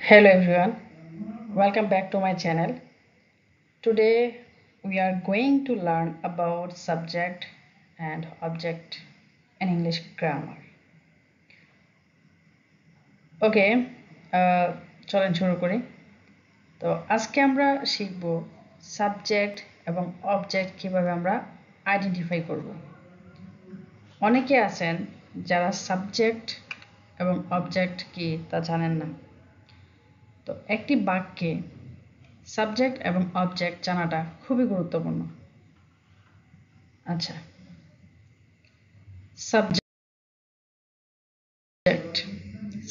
Hello everyone, welcome back to my channel. Today we are going to learn about subject and object in English grammar. Okay, চলেন শুরু করি। তো আজকে আমরা শিখব সাবজেক্ট এবং অবজেক্ট কিভাবে আমরা আইডেন্টিফাই করব। অনেকে আছেন যারা সাবজেক্ট এবং অবজেক্ট কি তা জানেন না। তো একটি বাক্যে সাবজেক্ট এবং অবজেক্ট জানাটা খুবই গুরুত্বপূর্ণ। আচ্ছা,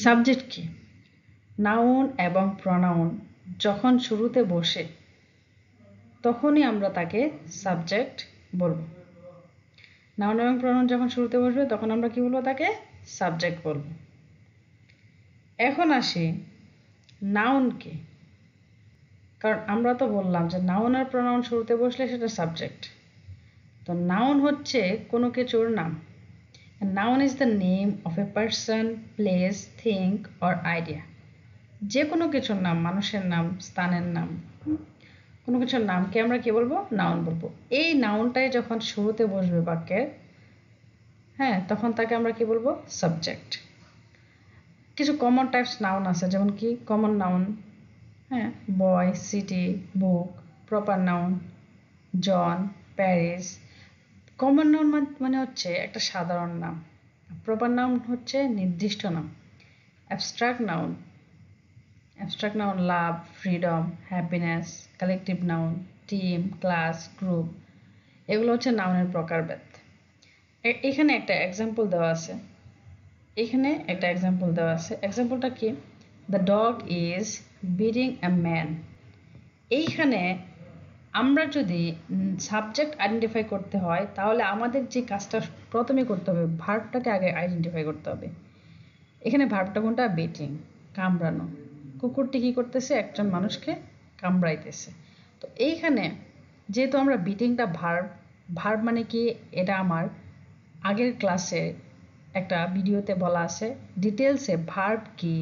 সাবজেক্ট কি? নাউন এবং প্রনাউন যখন শুরুতে বসে তখনই আমরা তাকে সাবজেক্ট বলবো। নাউন এবং প্রনাউন যখন শুরুতে বসবে তখন আমরা কি বলবো? তাকে সাবজেক্ট বলবো। এখন আসি নাউনকে, কারণ আমরা তো বললাম যে নাউন আর প্রনাউন শুরুতে বসলে সেটা সাবজেক্ট। তো নাউন হচ্ছে কোনো কিছুর নাম। Noun is the name of a person, place, think or idea. যে কোনো কিছুর নাম, মানুষের নাম, স্থানের নাম, কোনো কিছুর নামকে আমরা কি বলবো? নাউন বলবো। এই নাউনটাই যখন শুরুতে বসবে বাক্যের, হ্যাঁ, তখন তাকে আমরা কি বলবো? সাবজেক্ট। কিছু কমন টাইপস নাউন আছে, যেমন কি কমন নাউন, হ্যাঁ, বয়, সিটি, বুক, প্রপার নাউন, জন, প্যারিস। কমন নাউন মানে হচ্ছে একটা সাধারণ নাম, প্রপার নাউন হচ্ছে নির্দিষ্ট নাম। Abstract noun love, freedom, happiness. Collective noun team, class, group. এগুলো হচ্ছে নাউনের প্রকারভেদ। এখানে একটা এক্সাম্পল দেওয়া আছে। এক্সাম্পলটা কি? The dog is beating a man. এইখানে আমরা যদি সাবজেক্ট আইডেন্টিফাই করতে হয়, তাহলে আমাদের যে কাজটা প্রথমে করতে হবে, ভার্বটাকে আগে আইডেন্টিফাই করতে হবে। এখানে ভার্বটা কোনটা? বিটিং, কামড়ানো। কুকুরটি কি করতেছে? একজন মানুষকে কামড়াইতেছে। তো এইখানে যেহেতু আমরা বিটিংটা ভার্ব মানে কি, এটা আমার আগের ক্লাসে একটা ভিডিওতে বলা আছে ডিটেলসে। ভার্ব কি,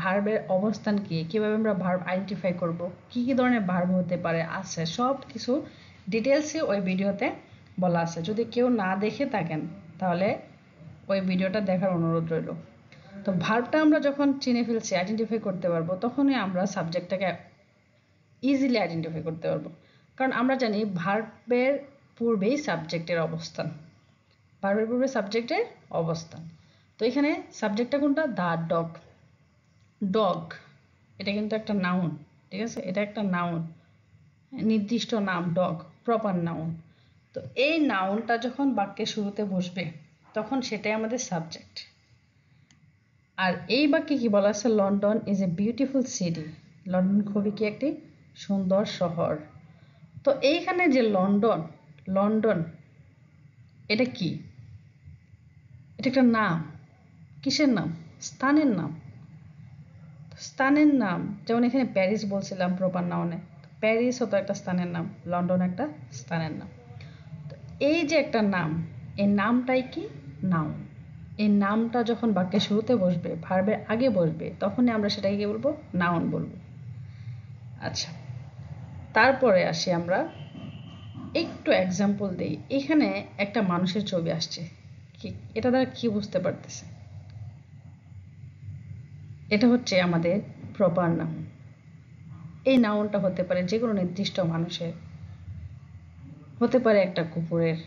ভার্বের অবস্থান কি, কীভাবে আমরা ভার্ব আইডেন্টিফাই করব, কী কী ধরনের ভার্ব হতে পারে, আছে সব কিছু ডিটেলসে ওই ভিডিওতে বলা আছে। যদি কেউ না দেখে থাকেন তাহলে ওই ভিডিওটা দেখার অনুরোধ রইল। তো ভার্বটা আমরা যখন চিনে ফেলছি, আইডেন্টিফাই করতে পারবো, তখনই আমরা সাবজেক্টটাকে ইজিলি আইডেন্টিফাই করতে পারবো। কারণ আমরা জানি ভার্বের পূর্বেই সাবজেক্টের অবস্থান। ভার্বের পূর্বে সাবজেক্টের অবস্থান। তো এখানে সাবজেক্টটা কোনটা? The dog. ডগ এটা কিন্তু একটা নাউন, ঠিক আছে? এটা একটা নাউন, নির্দিষ্ট নাম ডগ, প্রপার নাউন। তো এই নাউনটা যখন বাক্যের শুরুতে বসবে তখন সেটাই আমাদের সাবজেক্ট। আর এই বাক্যে কি বলা আছে? London is a beautiful city. London খুবই কি একটি সুন্দর শহর। তো এইখানে যে লন্ডন এটা কি? এটা একটা নাম। কিসের নাম? স্থানের নাম। স্থানের নাম, যেমন এখানে প্যারিস বলছিলাম প্রপার নাউনে, প্যারিস হতো একটা স্থানের নাম, লন্ডন একটা স্থানের নাম। তো এই যে একটা নাম, এই নামটাই কি? নাউন। এই নামটা যখন বাক্যের শুরুতে বসবে, ভার্বের আগে বসবে, তখনই আমরা সেটাকে কি বলবো? নাউন বলবো। আচ্ছা, তারপরে আসি আমরা একটু এক্সাম্পল দিই। এখানে একটা মানুষের ছবি আসছে, কি এটা দ্বারা কি বুঝতে পারতেছে? এটা হচ্ছে আমাদের প্রপার নাউন। এই নাউনটা হতে পারে যে কোনো নির্দিষ্ট মানুষের, হতে পারে একটা কুকুরের,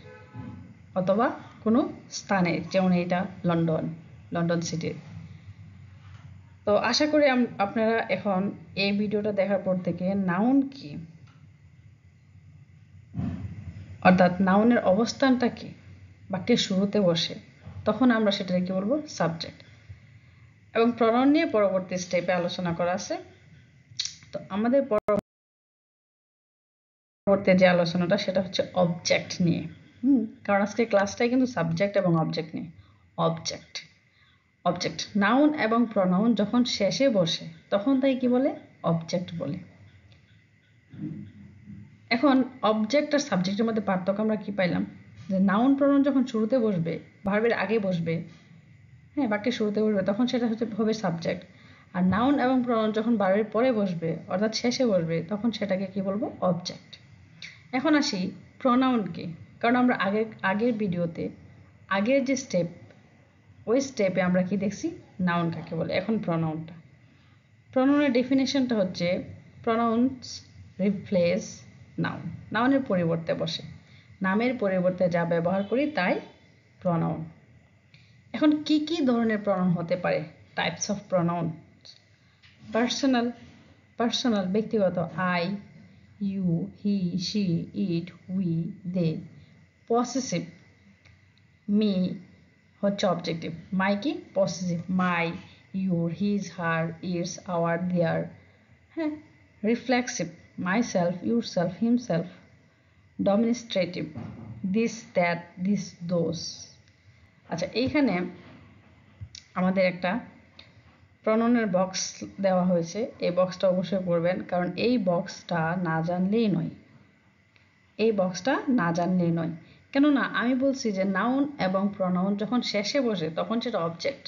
অথবা কোনো স্থানের, যেমন এইটা লন্ডন সিটির। তো আশা করি আপনারা এখন এই ভিডিওটা দেখার পর থেকে নাউন কি, অর্থাৎ নাউনের অবস্থানটা কি বাক্যের শুরুতে বসে, তখন আমরা সেটাকে কি বলবো? সাবজেক্ট। এবং প্রনাউন নিয়ে পরবর্তী স্টেপে আলোচনা করা আছে। তো আমাদের পরবর্তী যে আলোচনাটা সেটা হচ্ছে অবজেক্ট নিয়ে। কারণ আজকে ক্লাসটাই কিন্তু সাবজেক্ট এবং অবজেক্ট নিয়ে। অবজেক্ট নাউন এবং প্রনাউন যখন শেষে বসে তখন তাই কি বলে? অবজেক্ট বলে। এখন অবজেক্ট আর সাবজেক্টের মধ্যে পার্থক্য আমরা কি পাইলাম? যে নাউন প্রনাউন যখন শুরুতে বসবে, ভার্বের আগে বসবে, হ্যাঁ, বাক্যের শুরুতে বসবে, তখন সেটা হচ্ছে হবে সাবজেক্ট। আর নাউন এবং প্রনাউন যখন বারের পরে বসবে অর্থাৎ শেষে বসবে তখন সেটাকে কি বলবো অবজেক্ট। এখন আসি প্রনাউনকে, কারণ আমরা আগের ভিডিওতে আগের যে স্টেপ ওই স্টেপে আমরা কি দেখছি নাউন কাকে বলে। এখন প্রনাউনটা, প্রনাউনের ডেফিনেশনটা হচ্ছে প্রনাউন্স রিপ্লেস নাউন, নাউনের পরিবর্তে বসে, নামের পরিবর্তে যা ব্যবহার করি তাই প্রনাউন। এখন কি কি ধরনের প্রনাউন হতে পারে? Types of pronoun. Personal, personal ব্যক্তিগত, I, you, he, she, it, we, they. Possessive, me হচ্ছে অবজেক্টিভ, মাই কি possessive, my, your, his, her, its, our, their. হ্যাঁ। Reflexive, myself, yourself, himself. Demonstrative, this, that, this, those. আচ্ছা, এইখানে আমাদের একটা প্রনাউনের box দেওয়া হয়েছে, এই বক্সটা অবশ্যই পড়বেন, কারণ এই বক্সটা না জানলেই নয়, এই বক্সটা না জানলেই নয়। কেননা আমি বলছি যে নাউন এবং প্রনাউন যখন শেষে বসে তখন সেটা অবজেক্ট,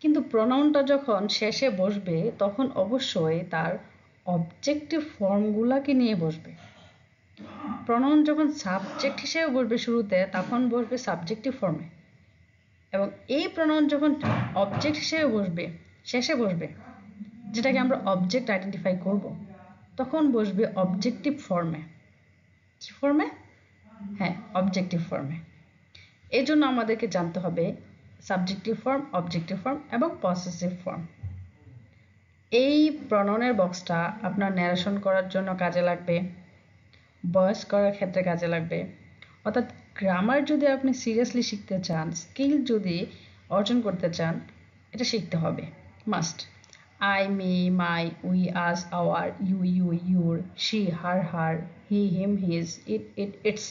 কিন্তু প্রনাউনটা যখন শেষে বসবে তখন অবশ্যই তার অবজেক্টিভ ফর্মগুলাকে নিয়ে বসবে। প্রনাউন যখন সাবজেক্ট হিসেবে বসবে শুরুতে তখন বসবে সাবজেক্টিভ ফর্মে, এবং এই প্রনাউন যখন অবজেক্ট হিসেবে বসবে শেষে বসবে, যেটাকে আমরা অবজেক্ট আইডেন্টিফাই করব, তখন বসবে অবজেক্টিভ ফর্মে। কি ফর্মে? হ্যাঁ, অবজেক্টিভ ফর্মে। এই জন্য আমাদেরকে জানতে হবে সাবজেক্টিভ ফর্ম, অবজেক্টিভ ফর্ম এবং পসেসিভ ফর্ম। এই প্রনাউনের বক্সটা আপনার ন্যারেশন করার জন্য কাজে লাগবে, ভয়েস করার ক্ষেত্রে কাজে লাগবে, অর্থাৎ গ্রামার যদি আপনি সিরিয়াসলি শিখতে চান, স্কিল যদি অর্জন করতে চান, এটা শিখতে হবে must. I, me, my, we, us, our, you, your, she, her, he, him, his, its,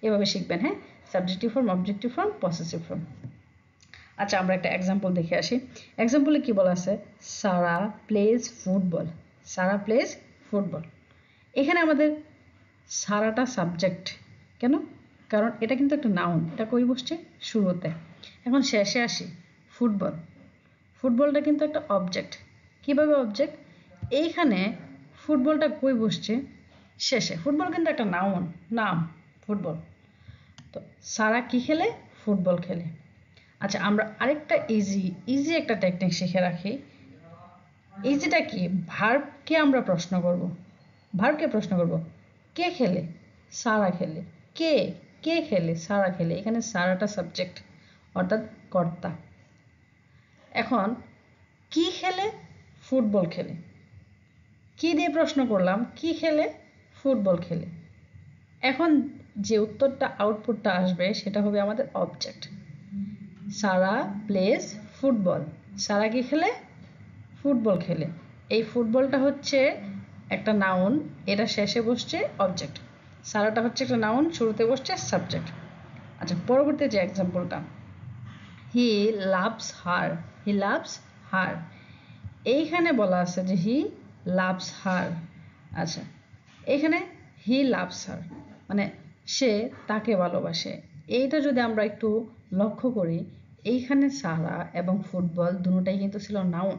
এভাবে শিখবেন। হ্যাঁ, subjective form, objective form, possessive form. আচ্ছা, আমরা একটা এক্সাম্পল দেখে আসি। এক্সাম্পলে কি বলা আছে? সারা প্লেজ ফুটবল, সারা প্লেজ ফুটবল। এখানে আমাদের সারাটা সাবজেক্ট, কেন? কারণ এটা কিন্তু একটা নাউন, এটা কই বসছে? শুরুতে। এখন শেষে আসি, ফুটবল, ফুটবলটা কিন্তু একটা অবজেক্ট। কিভাবে অবজেক্ট? এইখানে ফুটবলটা কই বসছে? শেষে। ফুটবল কিন্তু একটা নাউন, নাম ফুটবল। তো সারা কি খেলে? ফুটবল খেলে। আচ্ছা, আমরা আরেকটা ইজি একটা টেকনিক শিখে রাখি। ইজিটা কি? ভার্বকে আমরা প্রশ্ন করব, ভার্বকে প্রশ্ন করব, কে খেলে? সারা খেলে। কে? কে খেলে? সারা খেলে। এখানে সারাটা সাবজেক্ট অর্থাৎ কর্তা। এখন কি খেলে? ফুটবল খেলে। কি দিয়ে প্রশ্ন করলাম? কি খেলে? ফুটবল খেলে। এখন যে উত্তরটা, আউটপুটটা আসবে সেটা হবে আমাদের অবজেক্ট। সারা প্লেজ ফুটবল, সারা কি খেলে? ফুটবল খেলে। এই ফুটবলটা হচ্ছে একটা নাউন, এটা শেষে বসছে অবজেক্ট। সারাটা হচ্ছে একটা নাউন, শুরুতে বসছে সাবজেক্ট। আচ্ছা, পরবর্তী যে এক্সাম্পলটা, হি লাভস হার, হি লাভস হার। এইখানে বলা আছে যে হি লাভস হার। আচ্ছা, এখানে হি লাভস হার মানে সে তাকে ভালোবাসে। এইটা যদি আমরা একটু লক্ষ্য করি, এইখানে সারা এবং ফুটবল দুটোটাই কিন্তু ছিল নাউন,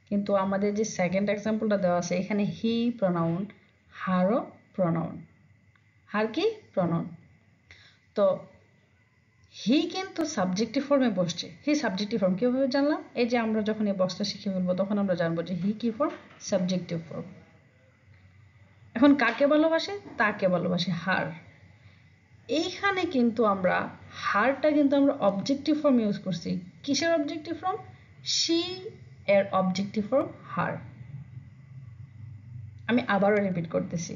কিন্তু আমাদের যে সেকেন্ড এক্সাম্পলটা দেওয়া আছে এখানে হি প্রনাউন, হারও প্রনাউন। হার কি? প্রনাউন। তো হি কিন্তু সাবজেক্টিভ ফর্মে বসছে। হি সাবজেক্টিভ ফর্ম কীভাবে জানলাম? এই যে আমরা যখন এই বক্সটা শিখে ফেলবো তখন আমরা জানবো যে হি কি ফর্ম? Subjective form. এখন কাকে ভালোবাসে? তাকে ভালোবাসে, হার। এইখানে কিন্তু আমরা হারটা কিন্তু আমরা অবজেক্টিভ ফর্ম ইউজ করছি। কিসের অবজেক্টিভ ফর্ম? শি এর অবজেক্টিভ ফর্ম হার। আমি আবারও রিপিট করতেছি,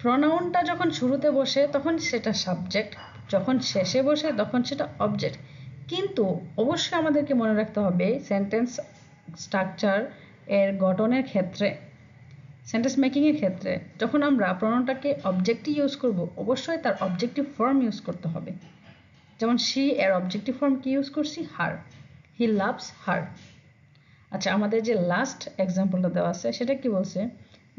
প্রনাউনটা যখন শুরুতে বসে তখন সেটা সাবজেক্ট, যখন শেষে বসে তখন সেটা অবজেক্ট। কিন্তু অবশ্যই আমাদেরকে মনে রাখতে হবে সেন্টেন্স স্ট্রাকচার এর গঠনের ক্ষেত্রে, সেন্টেন্স মেকিংয়ের ক্ষেত্রে যখন আমরা প্রনাউনটাকে অবজেক্টই ইউজ করব অবশ্যই তার অবজেক্টিভ ফর্ম ইউজ করতে হবে। যেমন শি এর অবজেক্টিভ ফর্ম কি ইউজ করছি? হার। He loves her. আচ্ছা, আমাদের যে লাস্ট এক্সাম্পলটা দেওয়া আছে সেটা কি বলছে?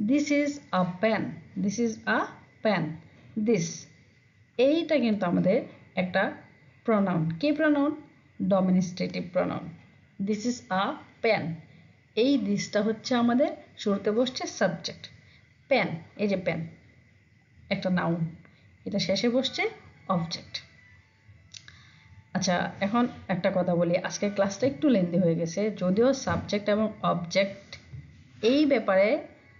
This is a pen, this is a pen, this, এইটা কিন্তু আমাদের একটা প্রনাউন। কি pronoun? Demonstrative pronoun. This is a pen, এই দিসটা হচ্ছে আমাদের শুরুতে বসছে সাবজেক্ট। পেন, এই যে পেন একটা নাউন, এটা শেষে বসছে অবজেক্ট। আচ্ছা, এখন একটা কথা বলি, আজকের ক্লাসটা একটু লেন্দি হয়ে গেছে, যদিও সাবজেক্ট এবং অবজেক্ট এই ব্যাপারে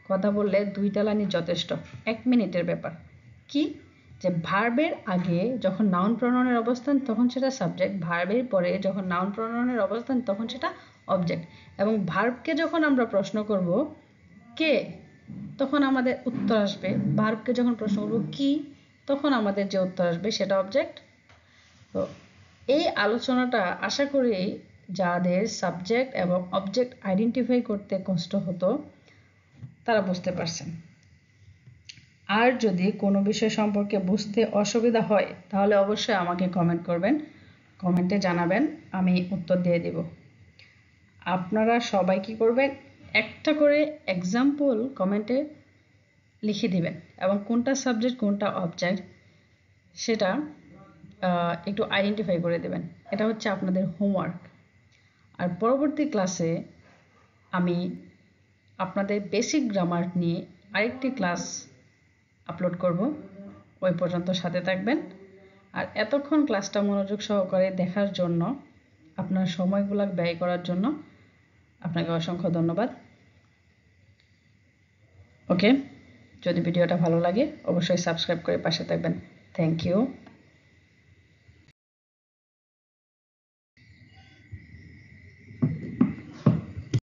কথা বললে 2টা লাইনই যথেষ্ট, 1 মিনিটের ব্যাপার। কি যে ভার্বের আগে যখন নাউন প্রনাউনের অবস্থান তখন সেটা সাবজেক্ট, ভার্বের পরে যখন নাউন প্রনাউনের অবস্থান তখন সেটা অবজেক্ট, এবং ভার্বকে যখন আমরা প্রশ্ন করব কে, তখন আমাদের উত্তর আসবে, ভার্বকে যখন প্রশ্ন করব কি, তখন আমাদের যে উত্তর আসবে সেটা অবজেক্ট। তো এই আলোচনাটা আশা করি যাদের সাবজেক্ট এবং অবজেক্ট আইডেন্টিফাই করতে কষ্ট হতো তারা বুঝতে পারছেন। আর যদি কোনো বিষয় সম্পর্কে বুঝতে অসুবিধা হয় তাহলে অবশ্যই আমাকে কমেন্ট করবেন, কমেন্টে জানাবেন, আমি উত্তর দিয়ে দেব। আপনারা সবাই কি করবেন, একটা করে এক্সাম্পল কমেন্টে লিখে দিবেন এবং কোনটা সাবজেক্ট কোনটা অবজেক্ট সেটা একটু আইডেন্টিফাই করে দেবেন। এটা হচ্ছে আপনাদের হোমওয়ার্ক। আর পরবর্তী ক্লাসে আমি আপনাদের বেসিক গ্রামার নিয়ে আরেকটি ক্লাস আপলোড করব, ওই পর্যন্ত সাথে থাকবেন। আর এতক্ষণ ক্লাসটা মনোযোগ সহকারে দেখার জন্য, আপনার সময়গুলো ব্যয় করার জন্য আপনাকে অসংখ্য ধন্যবাদ। ওকে, যদি ভিডিওটা ভালো লাগে অবশ্যই সাবস্ক্রাইব করে পাশে থাকবেন। Thank you.